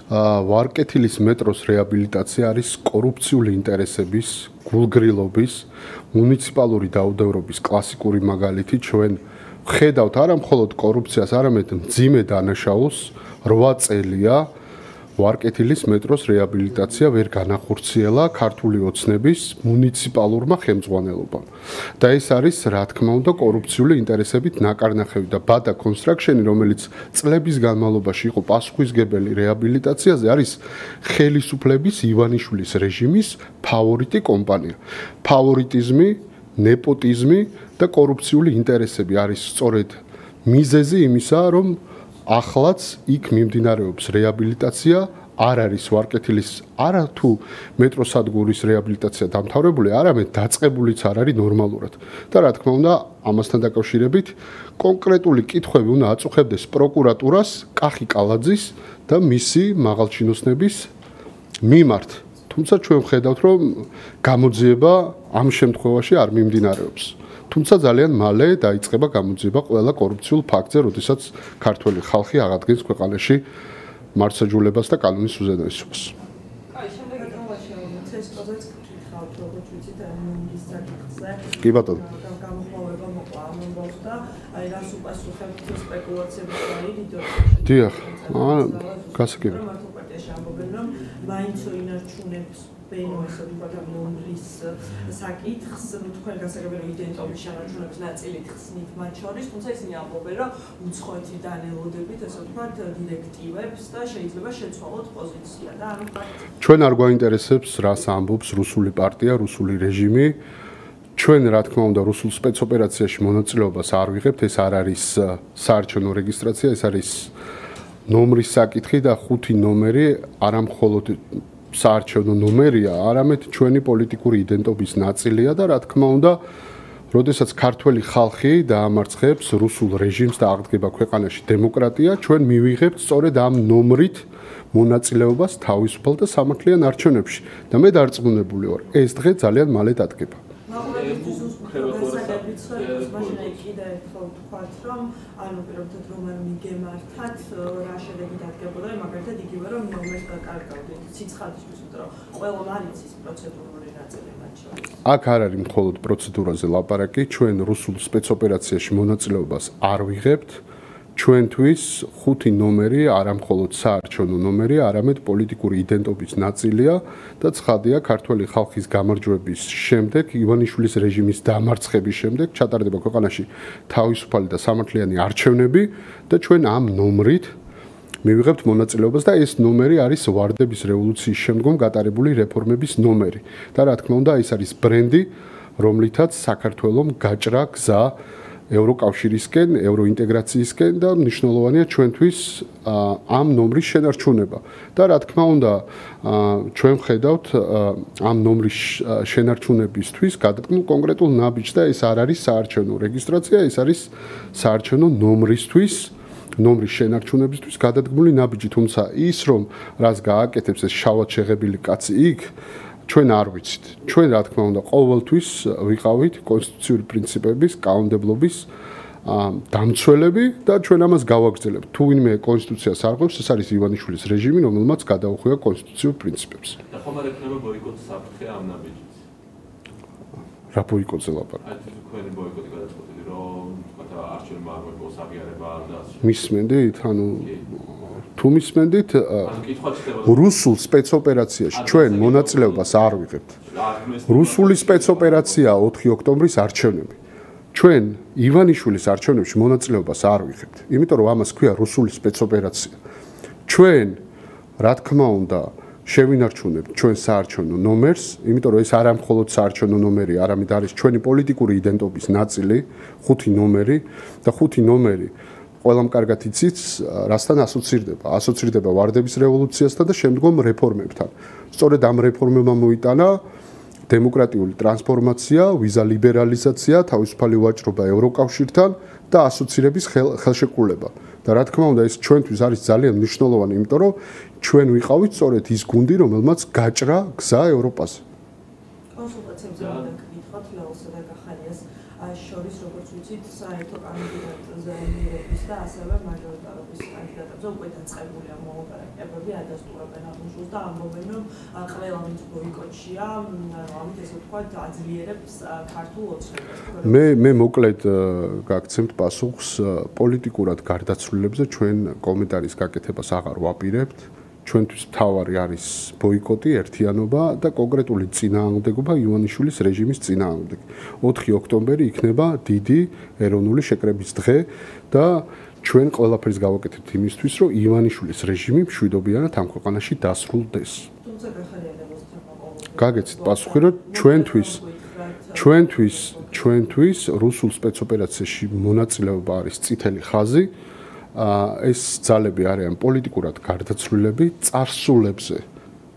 ვარკეთილის მეტროს რეაბილიტაცია არის კორუფციული ინტერესების, გულგრილობის, მუნიციპალური დაუდევრობის კლასიკური მაგალითი. ჩვენ ხედავთ არა მხოლოდ კორუფციას, არამედ მძიმე დანაშაულს 8 წელია ვარკეთილის მეტროს რეაბილიტაცია ვერ განახორციელა ქართული ოცნების მუნიციპალურმა ხელმძღვანელობამ. და ეს არის, რა თქმა უნდა, კორუფციული ინტერესებით ნაკარნახევი და ბადა კონსტრაქშენი, რომელიც წლების განმავლობაში იყო პასუხისმგებელი რეაბილიტაციაზე, არის ხელისუფლების ივანიშვილის რეჟიმის ფავორიტი კომპანია. ფავორიტიზმი, ნეპოტიზმი და კორუფციული ინტერესები არის სწორედ მიზეზი იმისა, რომ ახლაც იქ მიმდინარეობს რეაბილიტაცია, არ არის ვარკეთილის არა თუ მეტროსადგურის რეაბილიტაცია დამთავრებული, არამედ დაწყებულიც არ არის ნორმალურად. და რა თქმა უნდა, ამასთან დაკავშირებით კონკრეტული კითხვები უნდა აწუხებდეს პროკურატურას, კახი კალაძის და მისი მაღალჩინოსნების მიმართ. თუმცა ჩვენ ვხედავთ, რომ გამოძიება ამ შემთხვევაში არ მიმდინარეობს. თუმცა ძალიან მალე დაიწყება გამოძიება ყველა კორუფციულ ფაქტზე, როდესაც ქართველი ხალხი აღადგენს ქვეყანაში მართლმსაჯულებას და კანონის უზენაესობას. აი, შემდეგ ეტომაში ცესკოზეც გითხავთ, როგორც ვიცით, ნომრის საკითხზე. კი ბატონო. გამოხმაურება მოყვა ამ ამბავს და აი რას უპასუხებთ სპეკულაციებს დაიდო. დიახ, გასაგები. მართლ პარტიაში ამბობენ, რომ მაინცო ინარჩუნებს ბენო ესე ვთქვათ ნომრის საკითხს, თქვენ გასაგებია რომ იდენტობის შენარჩუნების ნაწილით ხსნით მათ შორის, თუმცა ისინი ამბობენ, რომ უცხოეთი დანელოდებით, ესე ვთქვათ, დირექტივებს და შეიძლება შეცვალოთ პოზიცია და ანუ ჩვენ არ გვაინტერესებს რას ამბობს რუსული პარტია, რუსული რეჟიმი. ჩვენ რა თქმა უნდა რუსულ სპეცოპერაციაში მონაწილეობას არ ვიღებთ, ეს არ არის საარჩევნო რეგისტრაცია, ეს არის ნომრის საკითხი და 5 ნომერი არა მხოლოდ საარჩევნო ნომერია, არამედ ჩვენი პოლიტიკური იდენტობის ნაწილია და რა თქმა უნდა, როდესაც ქართველი ხალხი დაამარცხებს რუსულ რეჟიმს და აღდგება ქვეყანაში დემოკრატია, ჩვენ მივიღებთ სწორედ ამ ნომრით მონაწილეობას თავისუფალ და სამართლიან არჩევნებში და მე დარწმუნებული ვარ, ეს დღე ძალიან მალე დადგება. კიდე ერთხელ ვთქვათ, რომ ანუ პირობითად რომ არ მიგემართათ რა შედეგი დადგებოდა, მაგალითად იგივე რომ ნომერს დაკარგავდით სიცხადისთვის, იმიტომ რომ ყველამ არის ის პროცედურული ნაწილი მათ შორის. აქ არ არის მხოლოდ პროცედურაზე ლაპარაკი, ჩვენ რუსულ სპეცოპერაციაში მონაწილეობას არ ვიღებთ. ჩვენთვის 5 ნომერი არა მხოლოდ საარჩევნო ნომერი, არამედ პოლიტიკური იდენტობის ნაწილია და ცხადია ქართველი ხალხის გამარჯვების შემდეგ, ივანიშვილის რეჟიმის დამარცხების შემდეგ ჩატარდება ქვეყანაში თავისუფალი და სამართლიანი არჩევნები და ჩვენ ამ ნომრით მივიღებთ მონაწილეობას და ეს ნომერი არის ვარდების რევოლუციის შემდგომ გატარებული რეფორმების ნომერი. და რა თქმა უნდა, ეს არის ბრენდი, რომლითაც საქართველოს გაჭრა გზა ევროკავშირისკენ, ევროინტეგრაციისკენ და მნიშვნელოვანია ჩვენთვის ამ ნომრის შენარჩუნება. და რა თქმა უნდა, ჩვენ ვხედავთ ამ ნომრის შენარჩუნებისთვის გადადგმულ კონკრეტულ ნაბიჯს და ეს არ არის საარჩევნო რეგისტრაცია, ეს არის საარჩევნო ნომრისთვის, ნომრის შენარჩუნებისთვის გადადგმული ნაბიჯი, თუმცა ის რომ რას გააკეთებს ეს შავად შეღებილი კაცი იქ ჩვენ არ ვიცით. ჩვენ რა თქმა უნდა ყოველთვის ვიყავით კონსტიტუციური პრინციპების, კანონმდებლობის დამცველები და ჩვენ ამას გავაგრძელებთ. თუ ვინმე კონსტიტუციას არღვევს, ეს არის ივანიშვილის რეჟიმი, რომელმაც გადაუხვია კონსტიტუციურ პრინციპებს. და ხომ არ ექნება ბოიკოტის საფრთხე ამ ნაბიჯის? რა ბოიკოტზე ლაპარაკობთ? აი თქვენი ბოიკოტი გადაწყვეტილი, რომ თქვათ არჩევნებმა არ მოიპოვოს აღიარება და მისმენდით, ანუ თუ მისმენდით რუსულ სპეცოპერაციაში ჩვენ მონაწილეობას არ ვიღებთ. რუსული სპეცოპერაცია 4 ოქტომბრის არჩევნები. ჩვენ ივანიშვილის არჩევნებში მონაწილეობას არ ვიღებთ, იმიტომ რომ ამას ქვია რუსული სპეცოპერაცია. ჩვენ რა თქმა უნდა შევინარჩუნებთ ჩვენ საარჩევნო ნომერს, იმიტომ რომ ეს არა მხოლოდ საარჩევნო ნომერი, არამედ არის ჩვენი პოლიტიკური იდენტობის ნაწილი, 5 ნომერი და 5 ნომერი ყველამ კარგად იცით, რასთან ასოცირდება. ასოცირდება ვარდების რევოლუციასთან და შემდგომ რეფორმებთან. სწორედ ამ რეფორმებმა მოიტანა დემოკრატიული ტრანსფორმაცია, ვიზა ლიბერალიზაცია, თავისუფალი ვაჭრობა ევროკავშირთან და ასოცირების ხელშეკრულება. და რა თქმა უნდა, ეს ჩვენთვის არის ძალიან მნიშვნელოვანი, იმიტომ რომ ჩვენ ვიყავით სწორედ ის გუნდი, რომელმაც გაჭრა გზა ევროპაზე. კონსულტაციებზე უნდა გითხრათ ლაოსა და კახალიას შორის, როგორც ვიცით, საერთო კანდიდატზე მიღების და ასევე მაჟორიტარობის კანდიდატებზე უკვე დაწყებულია მოლაპარაკებები, ადასტურებენ აღნიშნულს და ამბობენ, რომ ყველა ვინც ბოიკოტშია, ამით ესე ვთქვათ, აძლიერებს ქართულ ოცნებას. მე მოკლედ გაგცემთ პასუხს პოლიტიკურად გარდაცვლილებზე ჩვენ კომენტარის გაკეთებას აღარ ვაპირებთ. ჩვენთვის მთავარი არის ბოიკოტი, ერთიანობა და კონკრეტული წინააღმდეგობა ივანიშვილის რეჟიმის წინააღმდეგ. 4 ოქტომბერი იქნება დიდი ეროვნული შეკრების დღე და ჩვენ ყველაფერს გავაკეთებთ იმისთვის, რომ ივანიშვილის რეჟიმი მშვიდობიანად ამ ქვეყანაში დასრულდეს. თუმცა გახარიანებას თემატიკა. გაგეცით პასუხი, რომ ჩვენთვის რუსულ სპეცოპერაციაში მონაწილეობა არის წითელი ხაზი. ეს ძალები არიან პოლიტიკურად გარდაცვლილები,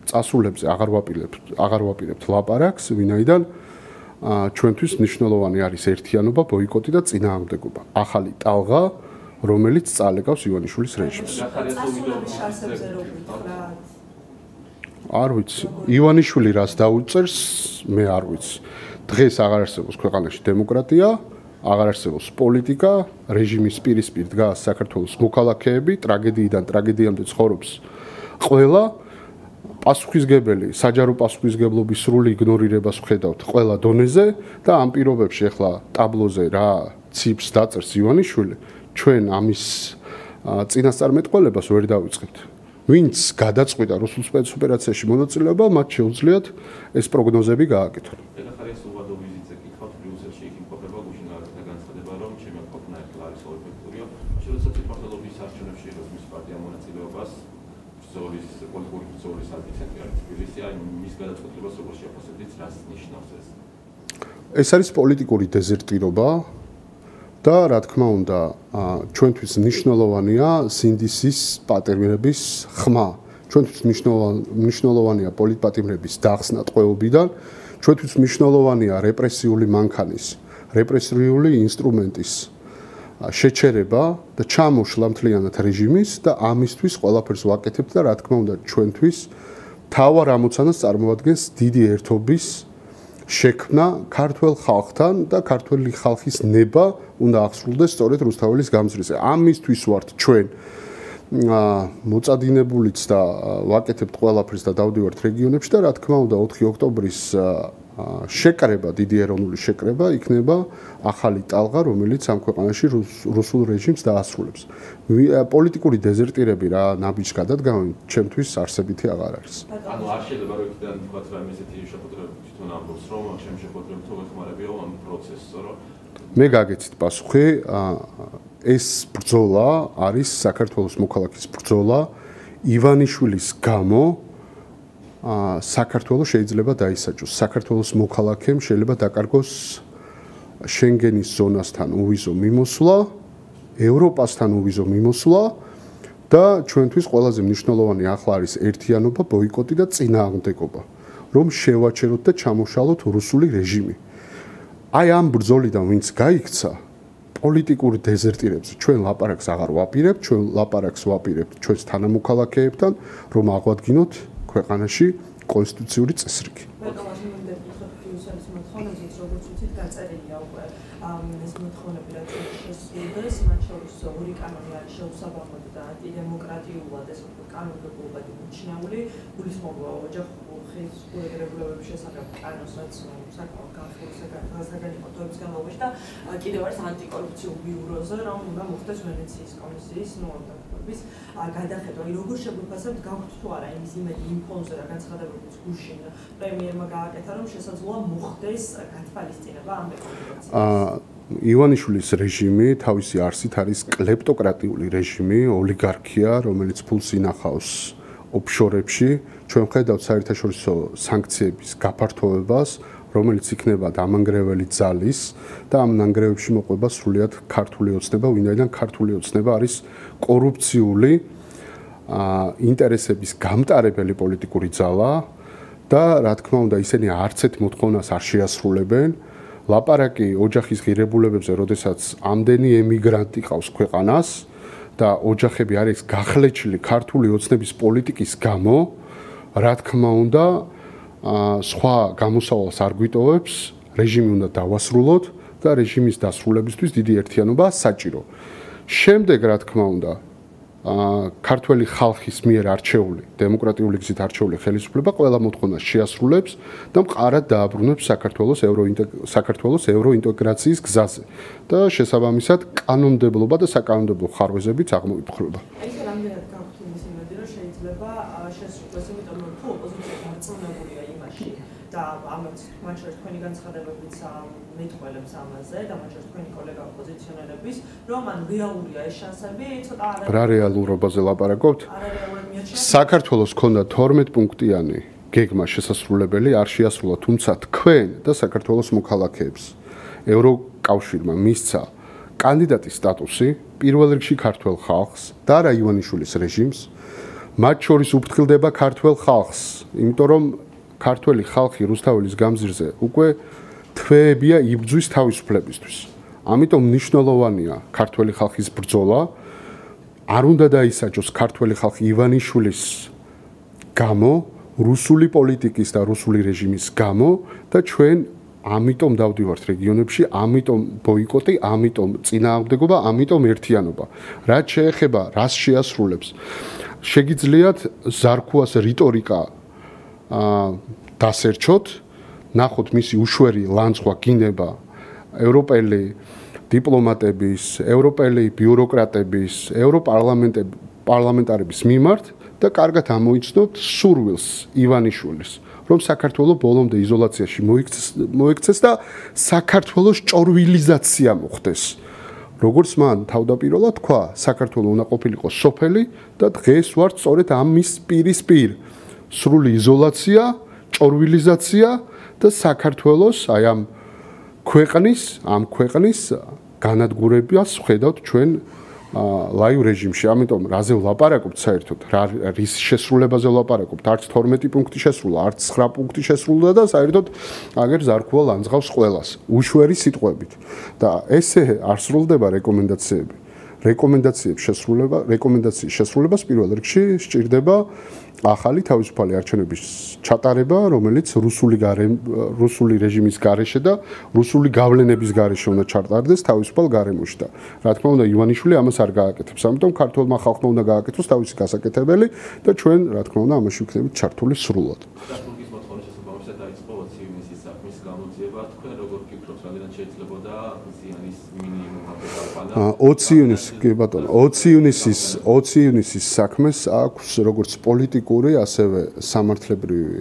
წასულებზე აღარ ვაპირებთ ლაპარაკს, ვინაიდან ჩვენთვის მნიშვნელოვანი არის ერთიანობა, ბოიკოტი და წინააღმდეგობა. ახალი ტალღა, რომელიც წალეკავს ივანიშვილის რეჟიმს. წასულების შანსებზე რო ვიტყვრათ. არ ვიცი, ივანიშვილი რას დაუწერს, მე არ ვიცი. დღეს აღარ არსებობს ქვეყანაში დემოკრატია. აღარ არსებობს პოლიტიკა, რეჟიმის პირისპირ დგას საქართველოს მოქალაქეები, ტრაგედიიდან ტრაგედიამდე ცხოვრობს ყველა პასუხისგებელი, საჯარო პასუხისგებლობის სრული იგნორირებას ვხედავთ ყველა დონეზე და ამ პირობებში ახლა ტაბლოზე რა ციფრს დაწერს ივანიშვილი, ჩვენ ამის წინასწარმეტყველებას ვერ დავიწყებთ. ვინც გადაწყვიტა რუსულ სპეცოპერაციაში მონაწილეობა, მათ შეუძლიათ ეს პროგნოზები გააკეთონ. ეს არის პოლიტიკური დეზერტირობა და რა თქმა უნდა ჩვენთვის მნიშვნელოვანია სინდისის პატიმრების ხმა. ჩვენთვის მნიშვნელოვანია პოლიტპატიმრების დახსნა ტყვეობიდან, ჩვენთვის მნიშვნელოვანია რეპრესიული მანქანის, რეპრესიული ინსტრუმენტის შეჩერება და ჩამოშლა მთლიანად რეჟიმის და ამისთვის ყველაფერს ვაკეთებთ და რა თქმა უნდა ჩვენთვის თავარ ამოცანას წარმოადგენს დიდი ერთობის შექმნა ქართველ ხალხთან და ქართველი ხალხის ნება უნდა აღსრულდეს სწორედ რუსთაველის გამზრდაზე. ამისთვის ვართ ჩვენ მოწადინებულიც და ვაკეთებთ ყველაფერს და დავდივართ რეგიონებში და რა თქმა უნდა 4 ოქტომბრის შეკრება, დიდი ეროვნული შეკრება იქნება ახალი ტალღა, რომელიც ამ ქვეყანაში რუსულ რეჟიმს დაასრულებს. პოლიტიკური დეზერტირები რა ნაბიჯს გადადგამენ, ჩემთვის არსებითი აღარ არის. ანუ არ შეიძლება რომ იქიდან თქვა რა ესეთი შეფოთრები თვითონ ამბობს, რომ ამ შეფოთრებს თუ ეხმარებიო ამ პროცესს, რომ მე გაგეცით პასუხი, ეს ბრძოლა არის საქართველოს მოქალაქის ბრძოლა ივანიშვილის გამო საქართველოს შეიძლება დაისაჯოს. საქართველოს მოქალაქემ შეიძლება დაკარგოს შენგენის ზონასთან უვიზო მიმოსვლა, ევროპასთან უვიზო მიმოსვლა და ჩვენთვის ყველაზე მნიშვნელოვანი ახლა არის ერთიანობა, ბოიკოტი და წინააღმდეგობა, რომ შევაჩეროთ და ჩამოშალოთ რუსული რეჟიმი. აი ამ ბრძოლიდან ვინც გაიქცა პოლიტიკურ დეზერტირებზე ჩვენ ლაპარაკს აღარ ვაპირებთ, ჩვენ ლაპარაკს ვაპირებთ ჩვენს თანამოქალაქეებთან, რომ აღვადგინოთ ქვეყანაში კონსტიტუციური წესრიგი. დაწერილია უკვე ეს მოთხოვნები რაც შესრულდეს, მათ შორის ორი კანონი არის შეუსაბამოდ და ანტიდემოკრატიულად ეს კანონმდებლობა მიჩნეული, გულისხმობა ოჯახის რეგულირების შესახებ კანონს, რაც საკმაოდ განხილვის იყო განმავლობაში და კიდევ არის ანტიკორუფციულ ბიუროზე, რომ უნდა მოხდეს ვენეციის კომისიის ნორმების გადახედვა. როგორ შეგვიფასებთ, გაქვთ თუ არა იმის იმედი იმ ფონზე რა განცხადებების გუშინ პრემიერმა გააკეთა, რომ შესაძლოა მოხდეს გათვალისწინება ამ რეკომენდაციას? ივანიშვილის რეჟიმი თავისი არსით არის კლეპტოკრატიული რეჟიმი, ოლიგარქია, რომელიც ფულს ინახავს ოფშორებში. ჩვენ ვხედავთ საერთაშორისო სანქციების გაფართოვებას, რომელიც იქნება დამანგრეველი ძალის და ამ ნანგრევებში მოყვება სრულიად ქართული ოცნება, ვინაიდან ქართული ოცნება არის კორუფციული ინტერესების გამტარებელი პოლიტიკური ძალა და რა თქმა უნდა ისინი არც ერთ მოთხოვნას არ შეასრულებენ. ლაპარაკი ოჯახის ღირებულებებზე, როდესაც ამდენი ემიგრანტი ყავს ქვეყანას და ოჯახები არის გახლეჩილი ქართული ოცნების პოლიტიკის გამო, რა თქმა უნდა სხვა გამოსავალს არ გვიტოვებს, რეჟიმი უნდა დავასრულოთ და რეჟიმის დასრულებისთვის დიდი ერთიანობაა საჭირო. შემდეგ, რა თქმა უნდა, ქართველი ხალხის მიერ არჩეული, დემოკრატიული გზით არჩეული ხელისუფლება ყველა მოთხოვნას შეასრულებს და მყარად დააბრუნებს საქართველოს ევროინტეგრაციის გზაზე და შესაბამისად კანონმდებლობა და საკანონმდებლო ხარვეზებიც აღმოიფხვრება. აი ეს რამდენად გაქვთ იმის იმედი, რომ შეიძლება შესრულდეს, იმიტომ რომ თუ ოპოზიცია დარწმუნებულია იმაში და ამაც მათ შორის თქვენი განცხადებებიც მეტყველებს ამაზე და მათ შორის თქვენი კოლეგა ოპოზიციონერების, რომ ან რეალურია ეს შანსები, ცოტა რა რეალურობაზე ლაპარაკობთ? საქართველოს ქონდა 12 პუნქტიანი გეგმა შესასრულებელი არ შეასრულა, თუმცა თქვენ და საქართველოს მოქალაქეებს ევროკავშირმა მისცა კანდიდატის სტატუსი პირველ რიგში ქართველ ხალხს და არა ივანიშვილის რეჟიმს, მათ შორის უფრთხილდება ქართველ ხალხს, იმიტომ რომ ქართველი ხალხი რუსთაველის გამზირზე უკვე თვეებია იბრძვის თავისუფლებისთვის. ამიტომ მნიშვნელოვანია ქართველი ხალხის ბრძოლა. არ უნდა დაისაჯოს ქართველი ხალხი ივანიშვილის გამო, რუსული პოლიტიკის და რუსული რეჟიმის გამო და ჩვენ ამიტომ დავდივართ რეგიონებში, ამიტომ ბოიკოტი, ამიტომ წინააღმდეგობა, ამიტომ ერთიანობა. რაც შეეხება რას შეასრულებს, შეგიძლიათ ზარქუას რიტორიკა დასერჩოთ, ნახოთ მისი უშვერი ლანძღვა გინება ევროპელი დიპლომატების, ევროპელი ბიუროკრატების, ევროპარლამენტარების მიმართ და კარგად ამოიცნობთ სურვილს ივანიშვილის, რომ საქართველო ბოლომდე იზოლაციაში მოექცეს და საქართველოს ჭორვილიზაცია მოხდეს. როგორც მან თავდაპირველად თქვა, საქართველო უნდა ყოფილიყო სოფელი და დღეს ვართ სწორედ ამის პირისპირ. სრული იზოლაცია, ჭორვილიზაცია და საქართველოს აი ამ ქვეყნის განადგურებას ხედავთ ჩვენ ლაივ რეჟიმში. ამიტომ რაზე ვლაპარაკობთ საერთოდ, რის შესრულებაზე ვლაპარაკობთ, არც 12 პუნქტი შესრულა, არც 9 პუნქტი შესრულდა და საერთოდ აგერ ზარქუა ლანძღავს ყველას უშვერი სიტყვებით. და ესე არ სრულდება რეკომენდაციები. რეკომენდაციის შესრულებას პირველ რიგში სჭირდება ახალი თავისუფალი არჩევნების ჩატარება, რომელიც რუსული რეჟიმის გარეშე და რუსული გავლენების გარეშე უნდა ჩატარდეს თავისუფალ გარემოში და რა თქმა უნდა ივანიშვილი ამას არ გააკეთებს. ამიტომ ქართულმა ხალხმა უნდა გააკეთოს თავისი გასაკეთებელი და ჩვენ რა თქმა უნდა ამაში ვიქნებით ჩართული სრულად. საქართველოს მოთხოვნის შესაბამისად დაიწყო 20 ივნისის საქმის გამოძიება. თქვენ როგორ ფიქრობთ, რამდენად შეიძლებოდა ზიანის მინიმუმი გადაყვანა? 20 ივნისის, კი ბატონო, 20 ივნისის საქმეს აქვს როგორც პოლიტიკური, ასევე სამართლებრივი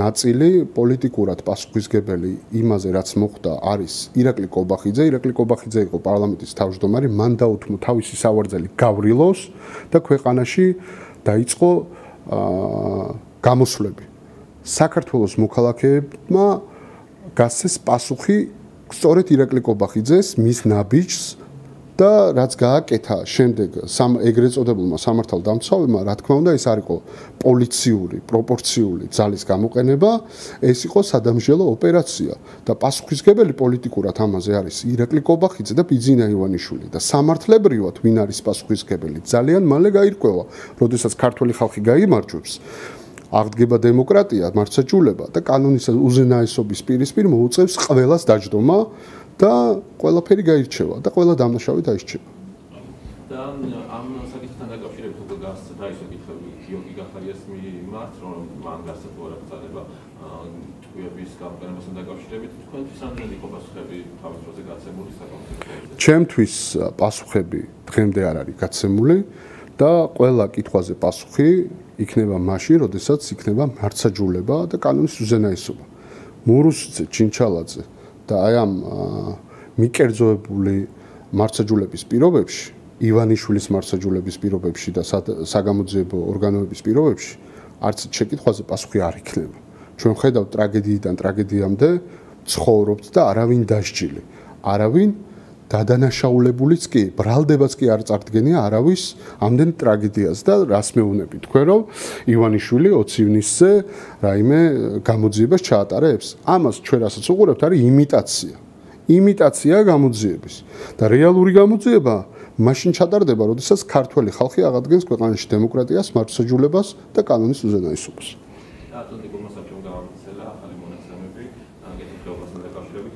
ნაწილი. პოლიტიკურად პასუხისგებელი იმაზე, რაც მოხდა, არის ირაკლი კობახიძე. ირაკლი კობახიძე იყო პარლამენტის თავმჯდომარე, მან დაუთმო თავისი სავარძელი გავრილოს და ქვეყანაში დაიწყო გამოსვლები. საქართველოს მოქალაქეებმა გასცეს პასუხი სწორედ ირაკლი კობახიძეს, მის ნაბიჯს და რაც გააკეთა შემდეგ ეგრეთ წოდებულმა სამართალდამცავებმა, რა თქმა უნდა, ეს არ იყო პოლიციური, პროპორციული ძალის გამოყენება, ეს იყო სადამსჯელო ოპერაცია და პასუხისგებელი პოლიტიკურად ამაზე არის ირაკლი კობახიძე და ბიძინა ივანიშვილი და სამართლებრივად ვინ არის პასუხისგებელი, ძალიან მალე გაირკვევა, როდესაც ქართველი ხალხი გაიმარჯვებს. აღდგება დემოკრატია, მართლმსაჯულება და კანონის უზენაესობის პირისპირ მოუწევს ყველას დაჯდომა და ყველაფერი გაირჩევა და ყველა დამნაშავე დაირჩევა. და ამ საკითხთან დაკავშირებით უკვე გასცდა ის კითხვები გიორგი გახარიას მიმართ, რომ მან გასცდა თუ არა ბრძანება ტყვიების გამოყენებასთან დაკავშირებით, თქვენთვის ამდენად იყო პასუხები თავის დროზე გაცემული საკონსულტაციო? ჩემთვის პასუხები დღემდე არ არის გაცემული და ყველა კითხვაზე პასუხი იქნება მაშინ, როდესაც იქნება მართლმსაჯულება და კანონის უზენაესობა. მურუსიძე, ჩინჩალაძე და აი ამ მიკერძოებული მართლმსაჯულების პირობებში, ივანიშვილის მართლმსაჯულების პირობებში და საგამოძიებო ორგანოების პირობებში არც შეკითხვაზე პასუხი არ იქნება. ჩვენ ხედავთ ტრაგედიიდან ტრაგედიამდე ცხოვრობთ და არავინ დასჯილი, არავინ დადანაშაულებულიც კი, ბრალდებაც კი არ წარდგენია არავის ამდენ ტრაგედიას და რას მეუბნები თქვენ რომ ივანიშვილი 20 ივნისზე რაიმე გამოძიებას ჩაატარებს? ამას ჩვენ რასაც უყურებთ არის იმიტაცია გამოძიების და რეალური გამოძიება მაშინ ჩატარდება, როდესაც ქართველი ხალხი აღადგენს ქვეყანაში დემოკრატიას, მართლმსაჯულებას და კანონის უზენაესობას. ატლანტიკურმა საბჭომ გამოსცელა ახალი მონაცემები, გეთქვით, დაკავშირებით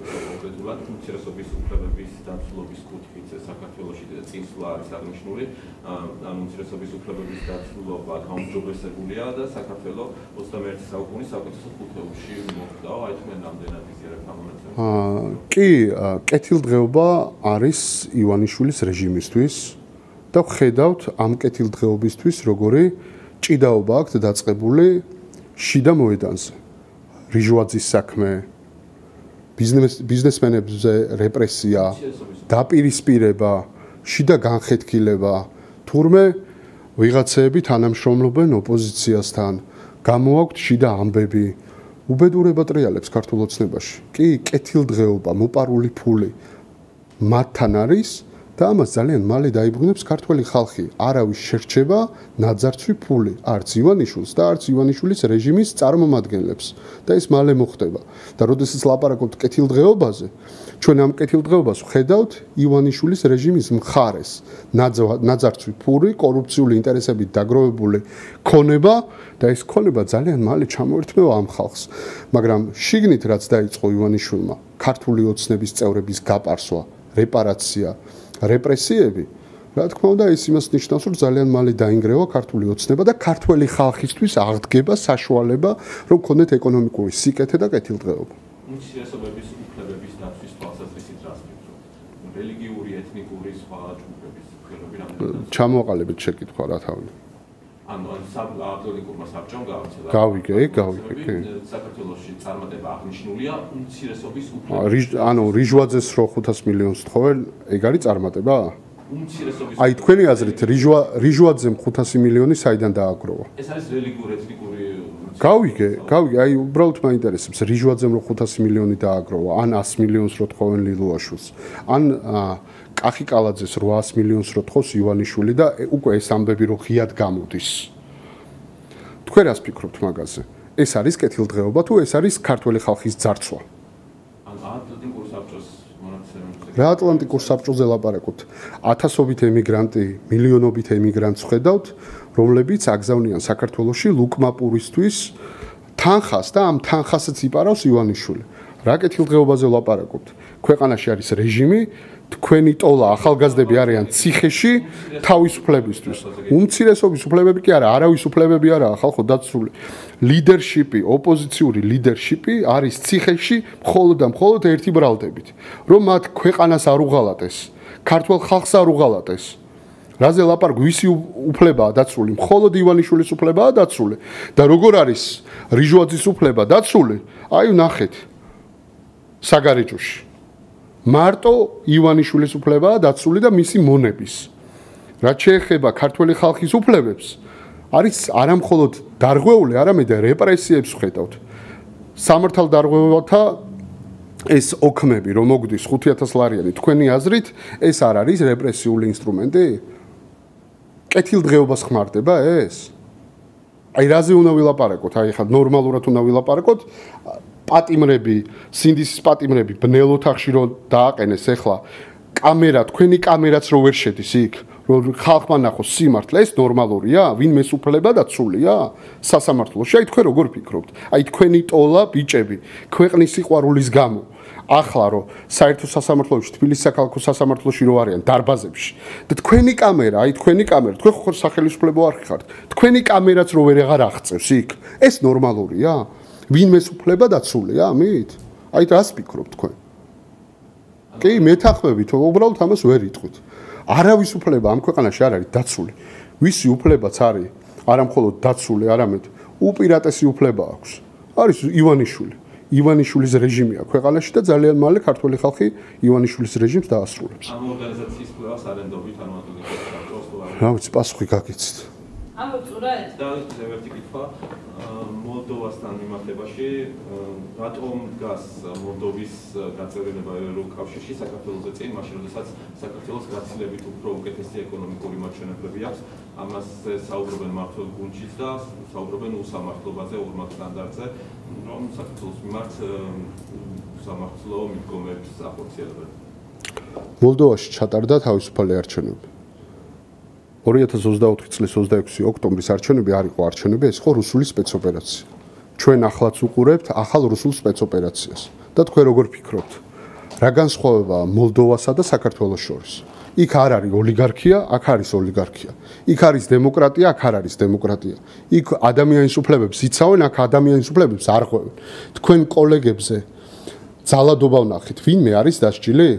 კონკრეტულად უმცირესობის უფლებების დაცულობის კუთხით საქართველოში წინსვლა არის აღნიშნული. ანუ უმცირესობის უფლებების დაცულობა გაუმჯობესებულია და საქართველოს 21 საუკუნის საუკეთესო ხუთეულში მოხვდა. აი თქვენ რამდენად იზიარებთ ამ მომენტს? კი, კეთილდღეობა არის ივანიშვილის რეჟიმისთვის და ვხედავთ ამ კეთილდღეობისთვის როგორი ჭიდაობა აქვს დაწყებული შიდა მოედანზე. რიჟვაძის საქმე, ბიზნესმენებზე რეპრესია, დაპირისპირება, შიდა განხეთქილება, თურმე ვიღაცეები თანამშრომლობენ ოპოზიციასთან, გამოაქვთ შიდა ამბები, უბედურება ტრიალებს ქართულ ოცნებაში. კი, კეთილდღეობა, მოპარული ფული მათთან არის და ამას ძალიან მალე დაიბრუნებს ქართველი ხალხი. არავის შერჩება ნაძარცვი ფული, არც ივანიშვილს და არც ივანიშვილის რეჟიმის წარმომადგენლებს და ეს მალე მოხდება. და როდესაც ლაპარაკობთ კეთილდღეობაზე, ჩვენ ამ კეთილდღეობას ვხედავთ ივანიშვილის რეჟიმის მხარეს. ნაძარცვი ფული, კორუფციული ინტერესებით დაგროვებული ქონება და ეს ქონება ძალიან მალე ჩამოერთმევა ამ ხალხს. მაგრამ შიგნით რაც დაიწყო ივანიშვილმა, ქართული ოცნების წევრების გაპარსვა, რეპარაცია, რეპრესიები, რა თქმა უნდა, ეს იმას ნიშნავს, რომ ძალიან მალე დაინგრევა ქართული ოცნება და ქართველი ხალხისთვის აღდგება საშუალება, რომ ქონდეთ ეკონომიკური სიკეთე და კეთილდღეობა. უმცირესობების უფლებების დაცვის თვალსაზრისით რას ვფიქრობთ? რელიგიური, ეთნიკური სხვა ჯგუფების უფლებები რამდენად? ჩამოაყალიბეთ შეკითხვა რა თავი. ანუ აბსოლუტურმა საბჭომ გააცხადა. გავიგე, კი. საქართველოში წარმატება აღნიშნულია უმცირესობის უფლებების. ანუ რიჟვაძეს რო 500 მილიონს თხოვენ, ეგ არის წარმატება? უმცირესობის. აი თქვენი აზრით რიჟვაძემ 500 მილიონი საიდან დააგროვა? ეს არის რელიგიური, ეთნიკური. გავიგე, აი უბრალოდ მაინტერესებს რიჟვაძემ რო 500 მილიონი დააგროვა, ან 100 მილიონს რო თხოვენ ლილუაშვილს, ან კახიკალაძეს 800 მილიონს რო თხოვს ივანიშვილი და უკვე ეს ამბები რო ღიად გამოდის. თქვენ რას ფიქრობთ მაგაზე? ეს არის კეთილდღეობა თუ ეს არის ქართველი ხალხის ძარცვა? ანუ ატლანტიკურ საბჭოს მონაცემებზე. რა ატლანტიკურ საბჭოზე ლაპარაკობთ? ათასობით ემიგრანტი, მილიონობით ემიგრანტს ხედავთ, რომლებიც აგზავნიან საქართველოში ლუკმაპურისთვის თანხას და ამ თანხასაც იპარავს ივანიშვილი. რა კეთილდღეობაზე ლაპარაკობთ? ქვეყანაში არის რეჟიმი, თქვენი ტოლა ახალგაზრდები არიან ციხეში თავისუფლებისთვის. უმცირესობის უფლებები კი არა, არავის უფლებები არაა ხალხო დაცული. ლიდერშიპი, ოპოზიციური ლიდერშიპი არის ციხეში მხოლოდ და მხოლოდ ერთი ბრალდებით, რომ მათ ქვეყანას არ უღალატეს, ქართულ ხალხს არ უღალატეს. რაზე ლაპარაკ, ვისი უფლებაა დაცული? მხოლოდ ივანიშვილის უფლებაა დაცული. და როგორ არის რიჟვაძის უფლება დაცული? აი ვნახეთ საგარეჯოში. მარტო ივანიშვილის უფლებაა დაცული და მისი მონების. რაც შეეხება ქართველი ხალხის უფლებებს, არის არამხოლოდ დარღვეული, არამედ რეპრესიებს ვხედავთ. სამართალ დარღვევათა ეს ოქმები, რომ მოგდის 5000 ლარიანი, თქვენი აზრით, ეს არ არის რეპრესიული ინსტრუმენტი? კეთილდღეობას ხმარდება ეს? აი რაზე უნდა ვილაპარაკოთ? აი ხა ნორმალურად უნდა ვილაპარაკოთ. პატიმრები, სინდისის პატიმრები ბნელ ოთახში რო დააყენეს ახლა კამერა, თქვენი კამერაც რო ვერ შედის იქ, რომ ხალხმა ნახოს სიმართლე, ეს ნორმალურია? ვინმეს უფლება დაცულია სასამართლოში? აი თქვენ როგორ ფიქრობთ? აი თქვენი ტოლა ბიჭები, ქვეყნის სიყვარულის გამო, ახლა რო საერთო სასამართლოში, თბილისის საქალაქო სასამართლოში რო არიან დარბაზებში და თქვენი კამერა, აი თქვენი კამერა, თქვენ ხო სახელმწიფო არქი ხართ, თქვენი კამერაც რო ვერ აღარ აღწევს იქ, ეს ნორმალურია? ვინმეს უფლება დაცულია ამით? აი რას ფიქრობთ თქვენ? კი, მეთანხმებით, უბრალოდ ამას ვერ იტყვით. არავის უფლება ამ ქვეყანაში არ არის დაცული. ვისი უფლებაც არის არამხოლოდ დაცული, არამედ უპირატესი უფლება აქვს. არის ივანიშვილი. ივანიშვილის რეჟიმია ქვეყანაში და ძალიან მალე ქართველი ხალხი ივანიშვილის რეჟიმს დაასრულებს. ამ ორგანიზაციის კვლევას არენდობით ანუ ატლანტიკურ საბჭოს თუ არა? რა ვიცი, პასუხი გაგიცით. ამოწურეთ. და ერთი კითხვა მოლდოვასთან მიმართებაში, რატომ დგას მოლდოვის გაწევრიანება ევროპულ კავშირში საქართველოსზე წინ, მაშინ როდესაც საქართველოს გაცილებით უფრო უკეთესი ეკონომიკური მაჩვენებლები აქვს, ამას საუბრობენ მართლ გუნჩიც და საუბრობენ უსამართლობაზე, ორმაგ სტანდარტზე, რომ საქართველოს მიმართ უსამართლო მიდგომებს ახორციელებენ. მოლდოვაში ჩატარდა თავისუფალი არჩევნები. 2024 წლის 26 ოქტომბრის არჩევნები არ იყო არჩევნები, ეს იყო რუსული სპეცოპერაცია. ჩვენ ახლაც უყურებთ ახალ რუსულ სპეცოპერაციას. და თქვენ როგორ ფიქრობთ? რა განსხვავებაა მოლდოვასა და საქართველოს შორის? იქ არ არის ოლიგარქია, აქ არის ოლიგარქია. იქ არის დემოკრატია, აქ არ არის დემოკრატია. იქ ადამიანის უფლებებს იცავენ, აქ ადამიანის უფლებებს არ ღვევენ. თქვენ კოლეგებზე ძალადობა ვნახეთ, ვინმე არის დასჯილი?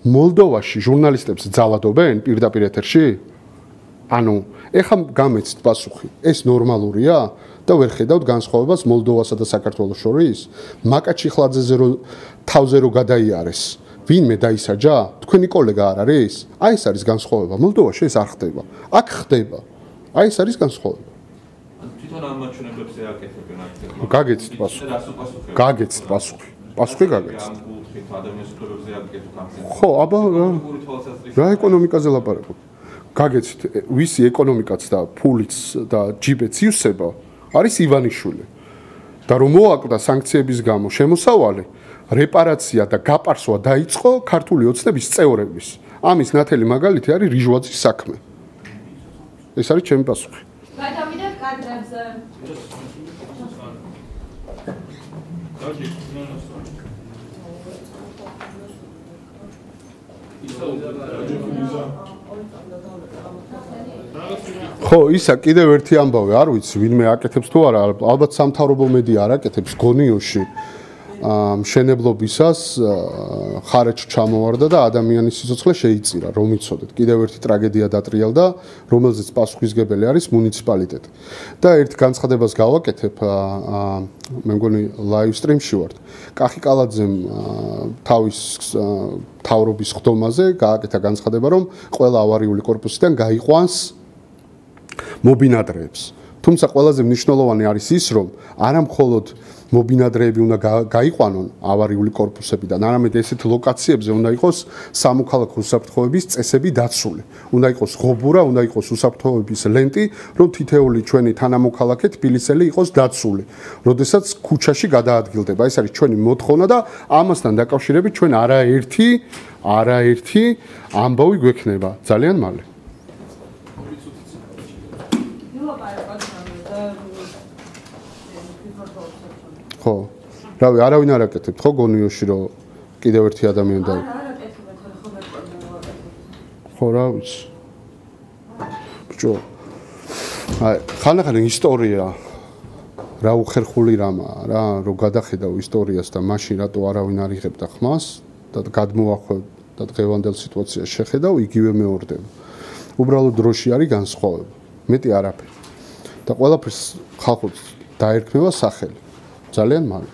მოლდოვაში ჟურნალისტებს ძალადობენ პირდაპირ ეთერში? ანუ, ეხლა გამეცით პასუხი, ეს ნორმალურია და ვერ ხედავთ განსხვავებას მოლდოვასა და საქართველოს შორის? მაკაჩიხლაძეზე რო თავზე რო გადაიარეს, ვინმე დაისაჯა? თქვენი კოლეგა არ არის? აი ეს არის განსხვავება. მოლდოვაში ეს არ ხდება. აქ ხდება. აი ეს არის განსხვავება. თვითონ ამ მაჩვენებლებზე აკეთებენ აქ. გაგეცით პასუხი. გაგეცით პასუხი. პასუხი გაგეცით. ადამიანის უფლებებზე აკეთებთ აქ. ხო, აბა რა ეკონომიკაზე ლაპარაკობ? გაგეცით, ვისი ეკონომიკაც და ფულიც და ჯიბეც ივსება არის ივანიშვილი. და რომ მოაკვდა სანქციების გამო შემოსავალი, რეპარაცია და გაპარსვა დაიწყო ქართული ოცნების წევრების. ამის ნათელი მაგალითი არის რიჟვაძის საქმე. ეს არის ჩემი პასუხი. გადავიდეთ კადრებზე. ხო, ისა კიდევ ერთი ამბავი, არ ვიცი, ვინმე აკეთებს თუ არა, ალბათ სამთავრობო მედია არ აკეთებს გონიოში. მშენებლობისას ხარაჯი ჩამოვარდა და ადამიანის სიცოცხლე შეიწირა, რომ იცოდეთ. კიდევ ერთი ტრაგედია დატრიალდა, რომელზეც პასუხისმგებელი არის მუნიციპალიტეტი. და ერთ განცხადებას გავაკეთებ, მე მგონი ლაივ სტრიმში ვართ. კახი კალაძემ თავის თავრობის ხდომაზე გააკეთა განცხადება, რომ ყველა ავარიული კორპუსიდან გაიყვანს მობინადრეებს. თუმცა ყველაზე მნიშვნელოვანი არის ის, რომ არა მხოლოდ მობინადრეები უნდა გაიყვანონ ავარიული კორპუსებიდან, არამედ ესეთ ლოკაციებზე უნდა იყოს სამოქალაქო უსაფრთხოების წესები დაცული. უნდა იყოს ღობურა, უნდა იყოს უსაფრთხოების ლენტი, რომ თითეული ჩვენი თანამოქალაქე თბილისელი იყოს დაცული. როდესაც ქუჩაში გადაადგილდება, ეს არის ჩვენი მოთხოვნა და ამასთან დაკავშირებით ჩვენ არაერთი ამბავი გვექნება ძალიან მალე. ხო. რავი, არავინ არ აკეთებთ ხო გონიოში რომ კიდევ ერთი ადამიანი და ხო რა ვიცი. ბჭო. აი, ხანახან ისტორია რა უხერხული რამაა რა, რომ გადახედავ ისტორიას და მაშინ რატო არავინ არ იღებდა ხმას და გადმოახვევ და დღევანდელ სიტუაციას შეხედავ, იგივე მეორდება. უბრალოდ დროში არის განსხვავება. მეტი არაფერი. და ყველაფერს ხალხს დაერქმევა სახელი. ძალიან მალე.